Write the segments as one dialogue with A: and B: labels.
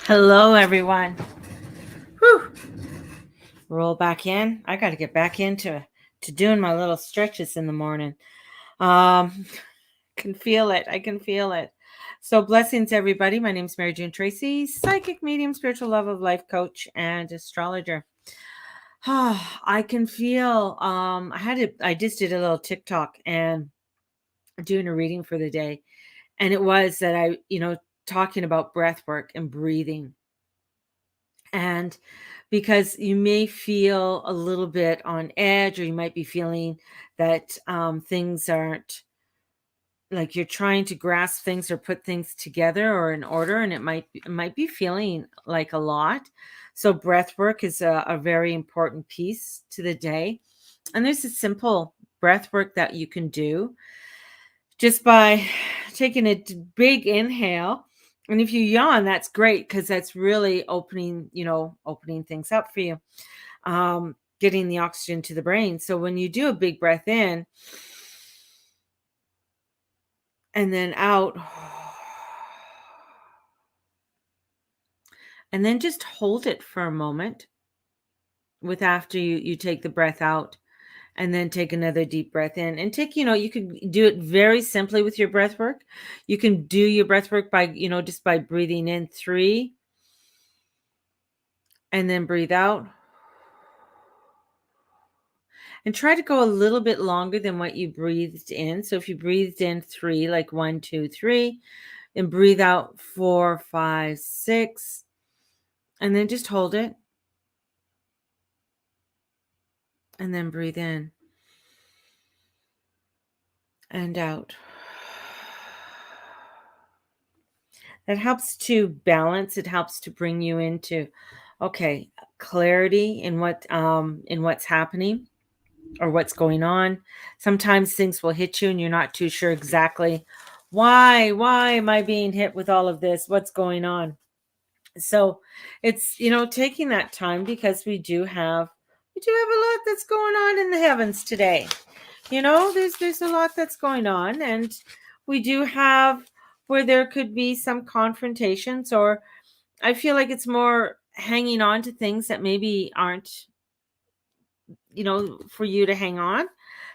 A: Hello, everyone. Whew. Roll back in. I got to get back into doing my little stretches in the morning. Um, can feel it. I can feel it. So blessings, everybody. My name is Mary June Tracy, psychic medium, spiritual love of life coach, and astrologer. I can feel. I just did a little TikTok and doing a reading for the day, and it was that talking about breath work and breathing. And because you may feel a little bit on edge, or you might be feeling that things aren't like you're trying to grasp things or put things together or in order, and it might be feeling like a lot. So breath work is a very important piece to the day. And there's a simple breath work that you can do just by taking a big inhale. And if you yawn, that's great, because that's really opening things up for you, getting the oxygen to the brain. So when you do a big breath in and then out, and then just hold it for a moment with after you take the breath out, and then take another deep breath in, and you can do it very simply with your breath work. You can do your breath work by, just by breathing in 3 and then breathe out, and try to go a little bit longer than what you breathed in. So if you breathed in 3, like 1, 2, 3, and breathe out 4, 5, 6, and then just hold it, and then breathe in and out. That helps to balance. It helps to bring you into, okay, clarity in what's happening or what's going on. Sometimes things will hit you and you're not too sure exactly why am I being hit with all of this? What's going on? So it's, taking that time, because we do have a lot that's going on in the heavens today. There's a lot that's going on, and we do have where there could be some confrontations, or I feel like it's more hanging on to things that maybe aren't, for you to hang on.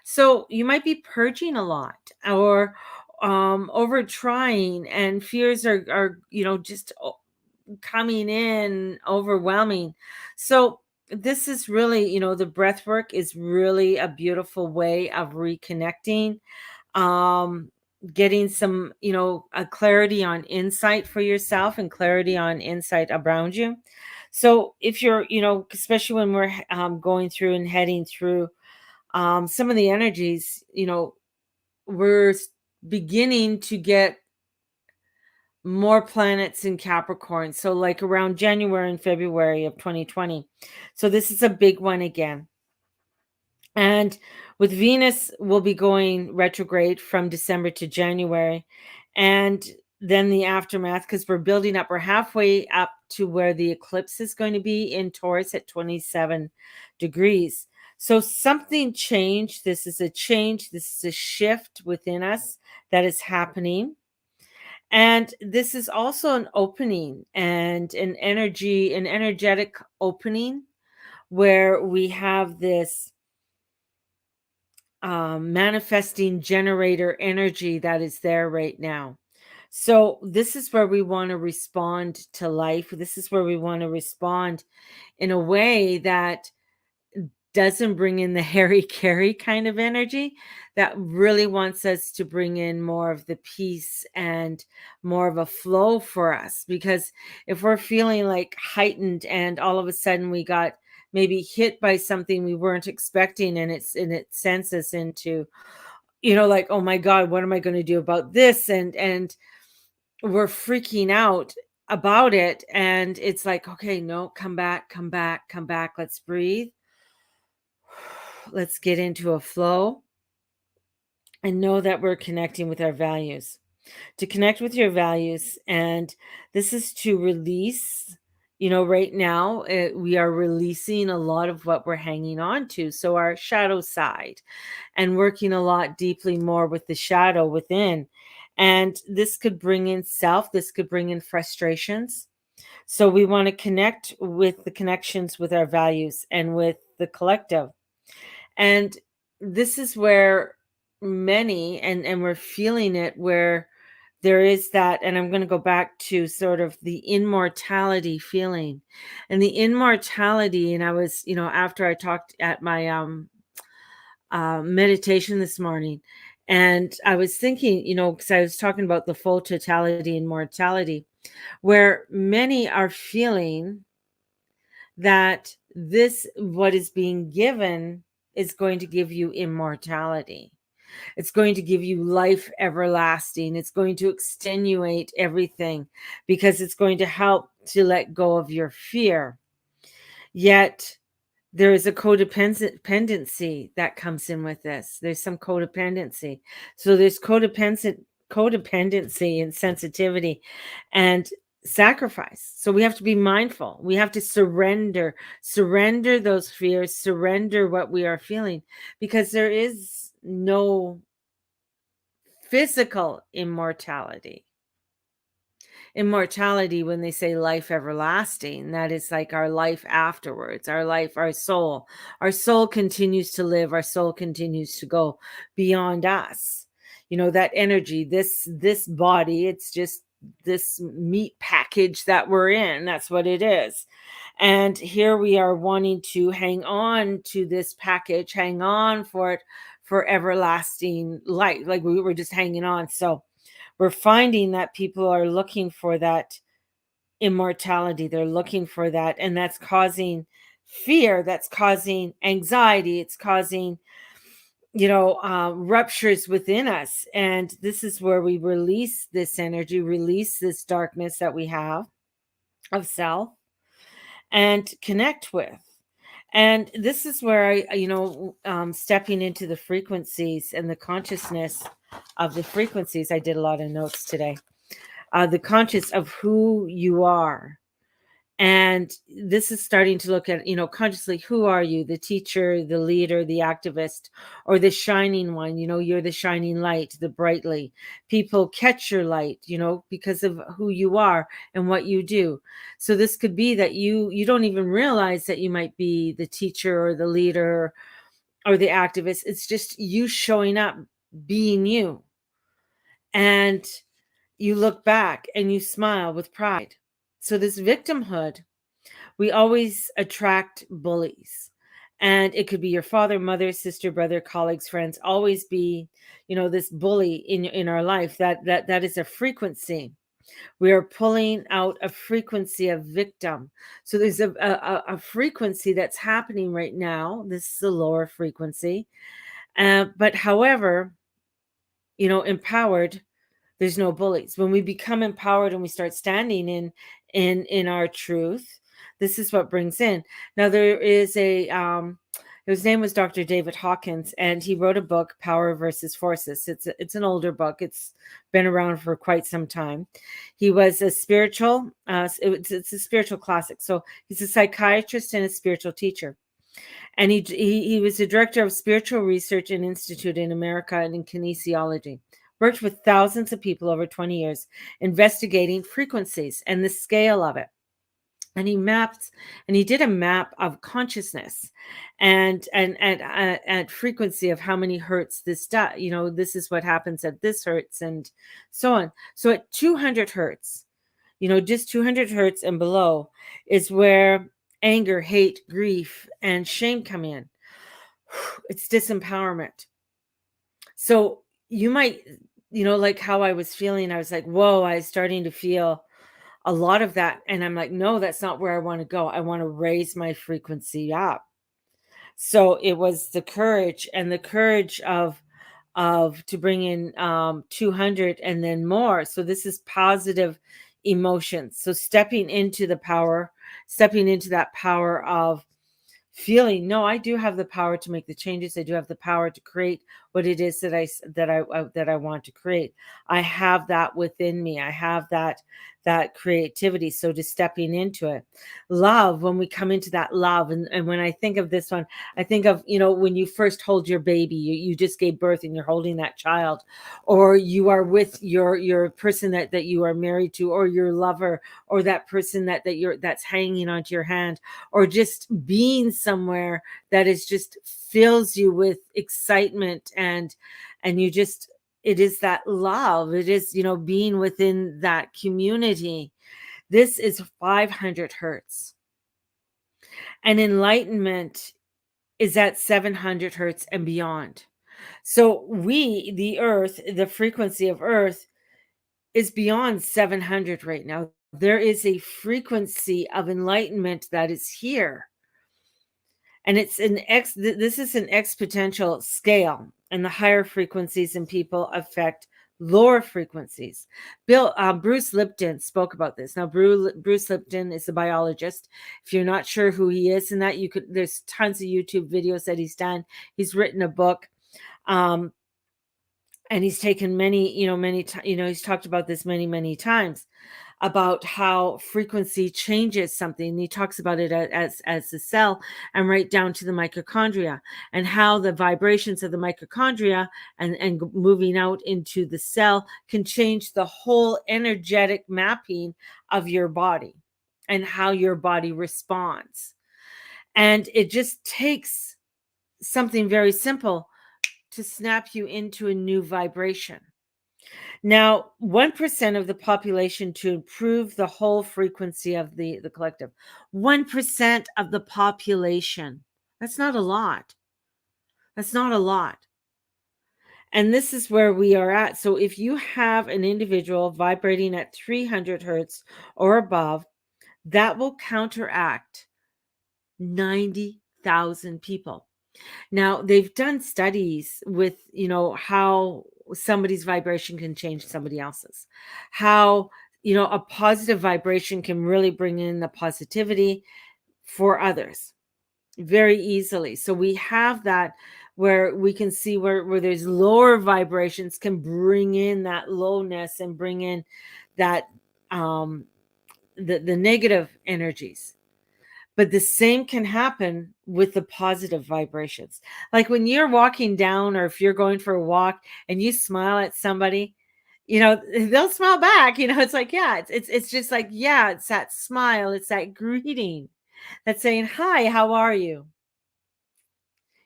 A: So you might be purging a lot, or over trying, and fears are just coming in overwhelming. So this is really, the breath work is really a beautiful way of reconnecting, um getting some, a clarity on insight for yourself and clarity on insight around you. So if you're, especially when we're going through and heading through some of the energies, we're beginning to get more planets in Capricorn. So like around January and February of 2020. So this is a big one again. And with Venus, will be going retrograde from December to January. And then the aftermath, because we're building up, we're halfway up to where the eclipse is going to be in Taurus at 27 degrees. So something changed. This is a change. This is a shift within us that is happening. And this is also an opening and an energetic opening, where we have this manifesting generator energy that is there right now. So this is where we want to respond to life. This is where we want to respond in a way that doesn't bring in the Harry Carey kind of energy, that really wants us to bring in more of the peace and more of a flow for us. Because if we're feeling like heightened, and all of a sudden we got maybe hit by something we weren't expecting, and it sends us into, like, oh my God, what am I going to do about this? And we're freaking out about it. And it's like, okay, no, come back, come back, come back. Let's breathe. Let's get into a flow and know that we're connecting with our values. To connect with your values, and this is to release, right now, we are releasing a lot of what we're hanging on to. So our shadow side, and working a lot deeply more with the shadow within. And this could bring in self, this could bring in frustrations. So we want to connect with the connections with our values and with the collective. And this is where many, and we're feeling it, where there is that, and I'm going to go back to sort of the immortality feeling. And the immortality, and I was, after I talked at my meditation this morning, and I was thinking, because I was talking about the full totality and mortality, where many are feeling that this, what is being given, is going to give you immortality. It's going to give you life everlasting. It's going to extenuate everything because it's going to help to let go of your fear. Yet there is a codependency that comes in with this. There's some codependency. So there's codependency and sensitivity and sacrifice. So we have to be mindful. We have to surrender those fears, surrender what we are feeling, because there is no physical immortality. Immortality, when they say life everlasting, that is like our life afterwards, our life, our soul continues to live, our soul continues to go beyond us. That energy, this body, it's just this meat package that we're in. That's what it is. And here we are wanting to hang on to this package, hang on for it, for everlasting life, like we were just hanging on. So we're finding that people are looking for that immortality. They're looking for that. And that's causing fear. That's causing anxiety. It's causing, ruptures within us. And this is where we release this energy, release this darkness that we have of self, and connect with. And this is where stepping into the frequencies and the consciousness of the frequencies. I did a lot of notes today. The conscious of who you are. And this is starting to look at, consciously, who are you? The teacher, the leader, the activist, or the shining one. You're the shining light, the brightly. People catch your light, because of who you are and what you do. So this could be that you don't even realize that you might be the teacher or the leader or the activist. It's just you showing up, being you. And you look back and you smile with pride. So this victimhood, we always attract bullies. And it could be your father, mother, sister, brother, colleagues, friends, always be, this bully in our life. That is a frequency. We are pulling out a frequency of victim. So there's a frequency that's happening right now. This is a lower frequency. But however, empowered, there's no bullies. When we become empowered and we start standing in our truth, this is what brings in. Now there is his name was Dr. David Hawkins, and he wrote a book, Power versus Forces. It's an older book. It's been around for quite some time. He was a spiritual, it's a spiritual classic. So he's a psychiatrist and a spiritual teacher. And he was the director of spiritual research and institute in America and in kinesiology. Worked with thousands of people over 20 years, investigating frequencies and the scale of it. And he did a map of consciousness and frequency of how many hertz this does. This is what happens at this hertz and so on. So at 200 hertz, just 200 hertz and below is where anger, hate, grief, and shame come in. It's disempowerment. So you might, like how I was feeling, I was like, whoa, I was starting to feel a lot of that. And I'm like, no, that's not where I want to go. I want to raise my frequency up. So it was the courage of to bring in 200 and then more. So this is positive emotions. So stepping into that power of feeling, no, I do have the power to make the changes. I do have the power to create what it is that I want to create. I have that within me. I have that creativity. So just stepping into it. Love, when we come into that love, and when I think of this one, I think of, when you first hold your baby, you just gave birth and you're holding that child, or you are with your person that you are married to, or your lover, or that person that's hanging onto your hand, or just being somewhere that is just fills you with excitement, and you just, it is that love. It is, being within that community. This is 500 hertz, and enlightenment is at 700 hertz and beyond. So the earth, the frequency of earth is beyond 700 right now. There is a frequency of enlightenment that is here. And this is an exponential scale, and the higher frequencies in people affect lower frequencies. Bruce Lipton spoke about this. Now, Bruce Lipton is a biologist. If you're not sure who he is, and that there's tons of YouTube videos that he's done. He's written a book. And he's taken he's talked about this many times, about how frequency changes something. He talks about it as the cell, and right down to the mitochondria, and how the vibrations of the mitochondria and moving out into the cell can change the whole energetic mapping of your body and how your body responds. And it just takes something very simple to snap you into a new vibration. Now, 1% of the population to improve the whole frequency of the collective. 1% of the population. That's not a lot. That's not a lot. And this is where we are at. So if you have an individual vibrating at 300 hertz or above, that will counteract 90,000 people. Now, they've done studies with, how somebody's vibration can change somebody else's, how, a positive vibration can really bring in the positivity for others very easily. So we have that, where we can see where there's lower vibrations can bring in that lowness and bring in that, the negative energies. But the same can happen with the positive vibrations. Like when you're walking down, or if you're going for a walk and you smile at somebody, they'll smile back. It's like, yeah, it's just like, yeah, it's that smile, it's that greeting that's saying, hi, how are you?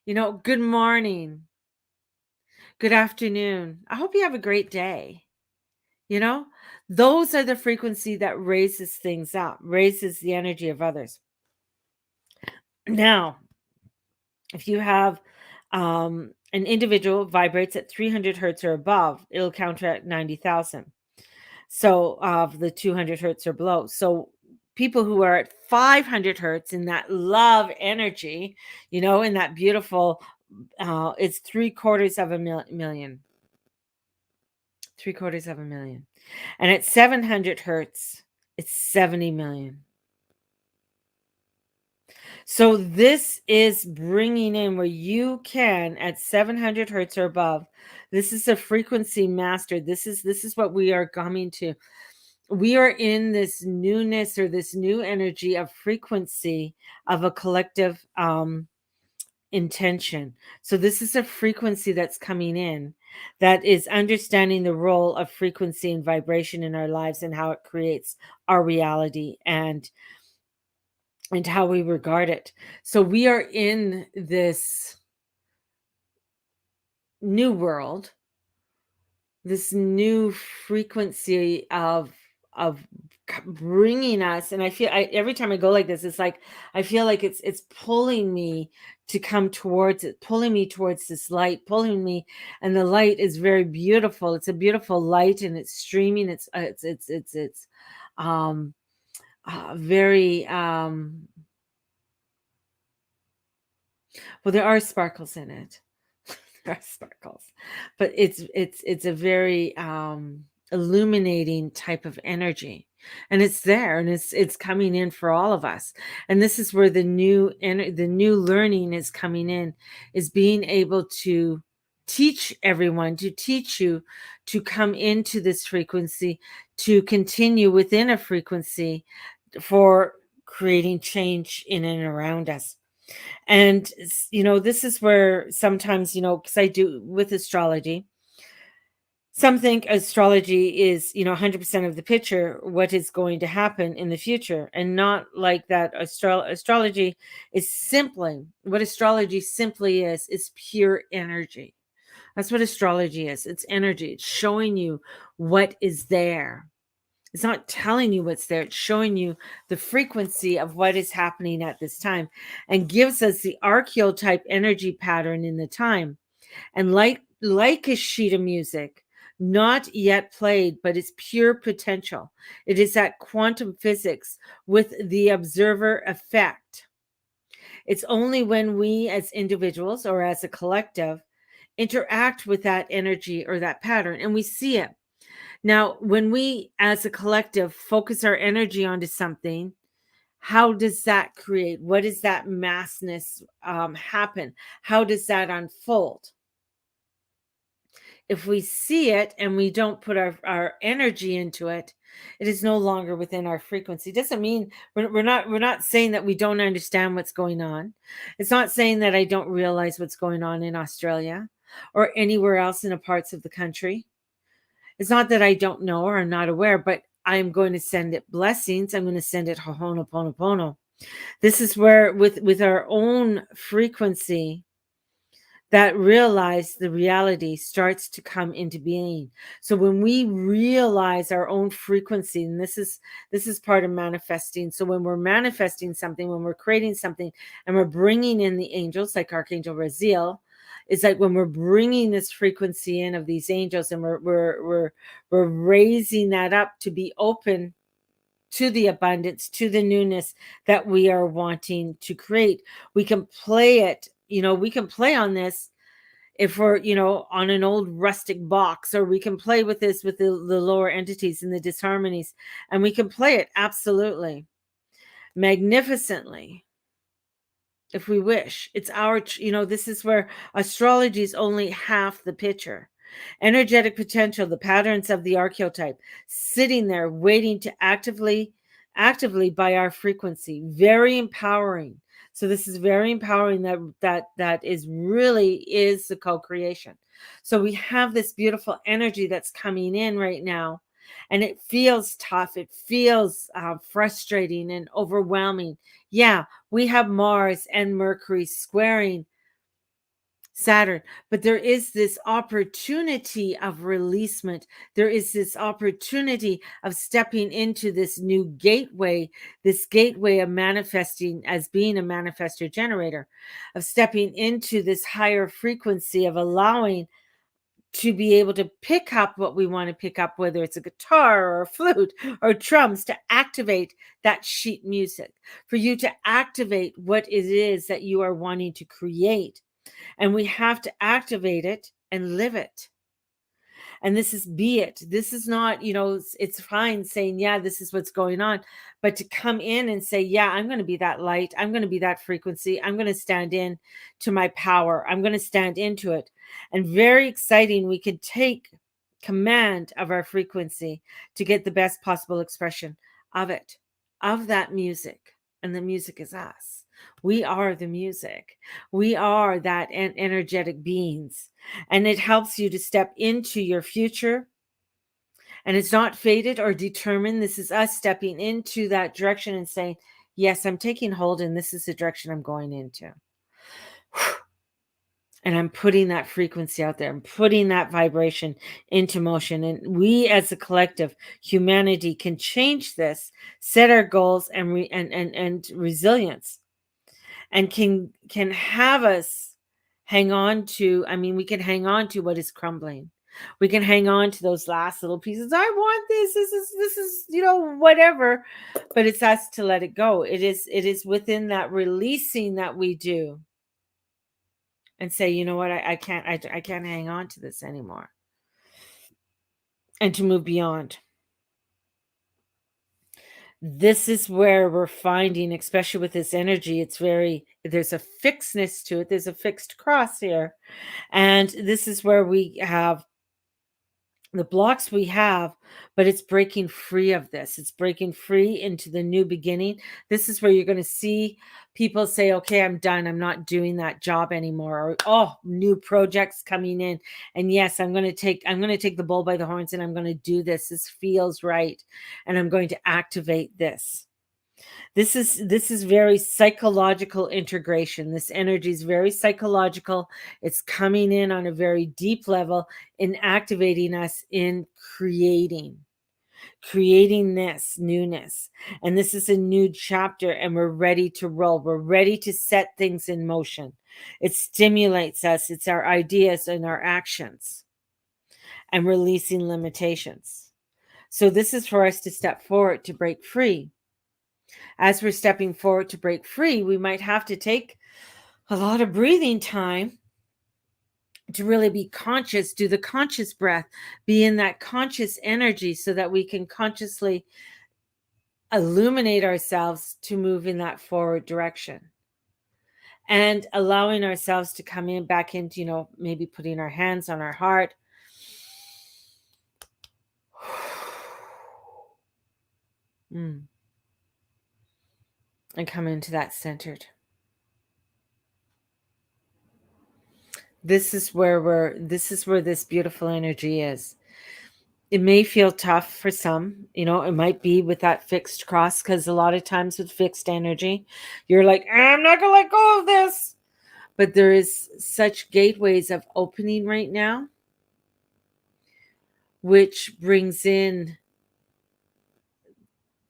A: Good morning, good afternoon. I hope you have a great day. Those are the frequency that raises things up, raises the energy of others. Now, if you have an individual vibrates at 300 hertz or above, it'll counteract 90,000. So of the 200 hertz or below. So people who are at 500 hertz in that love energy, in that beautiful, it's 750,000. 750,000. And at 700 hertz, it's 70 million. So this is bringing in where you can, at 700 hertz or above, this is a frequency master. This is what we are coming to. We are in this newness, or this new energy of frequency of a collective intention. So this is a frequency that's coming in that is understanding the role of frequency and vibration in our lives, and how it creates our reality, and how we regard it. So we are in this new world, this new frequency of bringing us, and every time I go like this, it's like I feel like it's pulling me to come towards it, pulling me towards this light, pulling me, and the light is very beautiful. It's a beautiful light, and it's streaming. It's very well, there are sparkles in it. There are sparkles, but it's a very illuminating type of energy, and it's there, and it's coming in for all of us. And this is where the new learning is coming in, is being able to teach everyone, to teach you to come into this frequency, to continue within a frequency for creating change in and around us. And, this is where sometimes, because I do with astrology, some think astrology is, 100% of the picture, what is going to happen in the future, and not like that. Astrology is simply what astrology simply is pure energy. That's what astrology is. It's energy. It's showing you what is there. It's not telling you what's there. It's showing you the frequency of what is happening at this time and gives us the archetype energy pattern in the time. And like a sheet of music, not yet played, but it's pure potential. It is that quantum physics with the observer effect. It's only when we as individuals or as a collective interact with that energy or that pattern and we see it. Now, when we as a collective focus our energy onto something, how does that create? What does that massness happen? How does that unfold? If we see it and we don't put our energy into it, it is no longer within our frequency. Doesn't mean we're not saying that we don't understand what's going on. It's not saying that I don't realize what's going on in Australia or anywhere else in the parts of the country. It's not that I don't know or I'm not aware, but I'm going to send it blessings. I'm going to send it ho'oponopono. This is where with our own frequency, that realize the reality starts to come into being. So when we realize our own frequency, and this is part of manifesting. So when we're manifesting something, when we're creating something, and we're bringing in the angels, like Archangel Raziel, it's like when we're bringing this frequency in of these angels, and we're raising that up to be open to the abundance, to the newness that we are wanting to create. We can play it, we can play on this if we're, on an old rustic box, or we can play with this with the lower entities and the disharmonies, and we can play it absolutely magnificently if we wish. It's our, this is where astrology is only half the picture. Energetic potential, the patterns of the archetype, sitting there waiting to actively by our frequency. Very empowering. So this is very empowering. That is really is the co-creation. So we have this beautiful energy that's coming in right now, and it feels tough. It feels frustrating and overwhelming. Yeah, we have Mars and Mercury squaring Saturn, but there is this opportunity of releasement. There is this opportunity of stepping into this gateway of manifesting as being a manifestor generator, of stepping into this higher frequency of allowing to be able to pick up what we want to pick up, whether it's a guitar or a flute or drums, to activate that sheet music, for you to activate what it is that you are wanting to create. And we have to activate it and live it. And this is be it. This is not, it's fine saying, yeah, this is what's going on. But to come in and say, yeah, I'm going to be that light. I'm going to be that frequency. I'm going to stand in to my power. I'm going to stand into it. And very exciting, we could take command of our frequency to get the best possible expression of it, of that music. And the music is us. We are the music. We are that energetic beings. And it helps you to step into your future. And it's not fated or determined. This is us stepping into that direction and saying, yes, I'm taking hold, and this is the direction I'm going into. And I'm putting that frequency out there. I'm putting that vibration into motion. And we as a collective, humanity, can change this, set our goals and resilience, and can have us hang on to, we can hang on to what is crumbling. We can hang on to those last little pieces. I want this is whatever, but it's us to let it go. It is within that releasing that we do and say, you know what, I can't hang on to this anymore, and to move beyond. This is where we're finding, especially with this energy, there's a fixedness to it. There's a fixed cross here. And this is where we have the blocks we have, but it's breaking free of this. It's breaking free into the new beginning. This is where you're going to see people say, okay, I'm done. I'm not doing that job anymore. Or, oh, new projects coming in. And yes, I'm going to take the bull by the horns and I'm going to do this. This feels right. And I'm going to activate this. This is very psychological integration. This energy is very psychological. It's coming in on a very deep level and activating us in creating this newness. And this is a new chapter and we're ready to roll. We're ready to set things in motion. It stimulates us. It's our ideas and our actions and releasing limitations. So this is for us to step forward to break free. As we're stepping forward to break free, we might have to take a lot of breathing time to really be conscious, do the conscious breath, be in that conscious energy so that we can consciously illuminate ourselves to move in that forward direction. And allowing ourselves to come in back into, maybe putting our hands on our heart. And come into that centered. This is where this beautiful energy is. It may feel tough for some, it might be with that fixed cross, because a lot of times with fixed energy, you're like, I'm not going to let go of this. But there is such gateways of opening right now, which brings in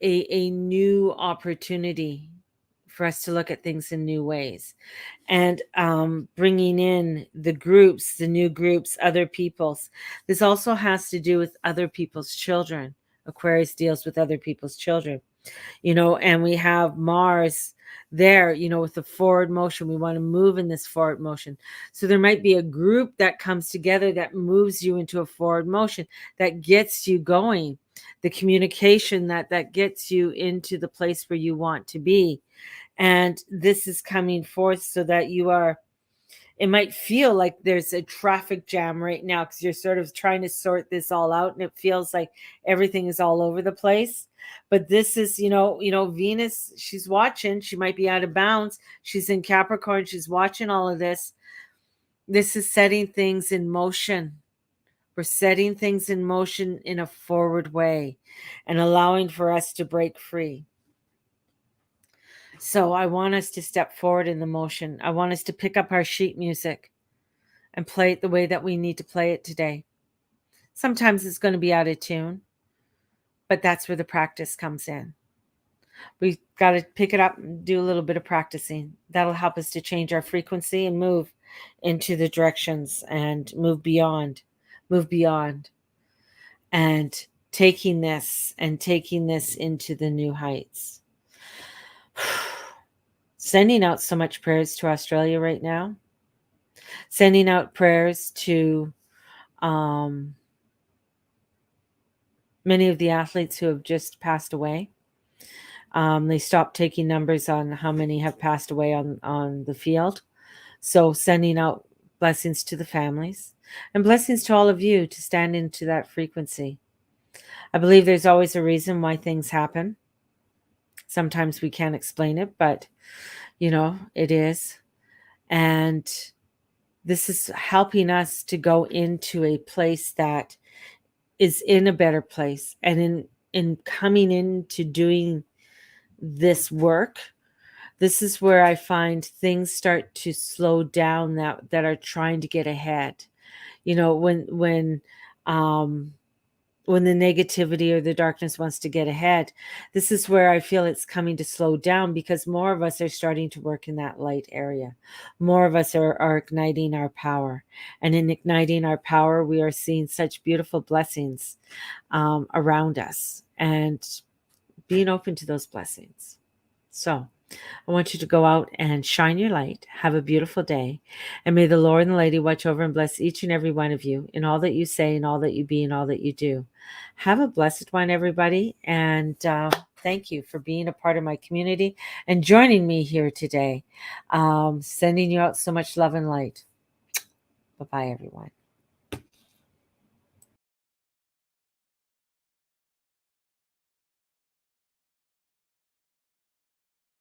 A: a new opportunity for us to look at things in new ways, and bringing in the new groups, other people's. This also has to do with other people's children. Aquarius deals with other people's children, and we have Mars there, with the forward motion. We want to move in this forward motion. So there might be a group that comes together that moves you into a forward motion, that gets you going, the communication that gets you into the place where you want to be. And this is coming forth so that it might feel like there's a traffic jam right now because you're sort of trying to sort this all out and it feels like everything is all over the place. But this is, Venus, she's watching. She might be out of bounds. She's in Capricorn. She's watching all of this. This is setting things in motion. We're setting things in motion in a forward way and allowing for us to break free. So I want us to step forward in the motion. I want us to pick up our sheet music and play it the way that we need to play it today. Sometimes it's going to be out of tune, but that's where the practice comes in. We've got to pick it up and do a little bit of practicing. That'll help us to change our frequency and move into the directions and move beyond, and taking this into the new heights. Sending out so much prayers to Australia right now. Sending out prayers to many of the athletes who have just passed away. They stopped taking numbers on how many have passed away on the field. So sending out blessings to the families and blessings to all of you to stand into that frequency. I believe there's always a reason why things happen. Sometimes we can't explain it, but it is. And this is helping us to go into a place that is in a better place. And in coming into doing this work, this is where I find things start to slow down that are trying to get ahead. When the negativity or the darkness wants to get ahead, this is where I feel it's coming to slow down, because more of us are starting to work in that light area. More of us are igniting our power. And in igniting our power, we are seeing such beautiful blessings around us and being open to those blessings. So I want you to go out and shine your light. Have a beautiful day. And may the Lord and the Lady watch over and bless each and every one of you in all that you say, and all that you be, and all that you do. Have a blessed one, everybody. And thank you for being a part of my community and joining me here today. Sending you out so much love and light. Bye bye, everyone.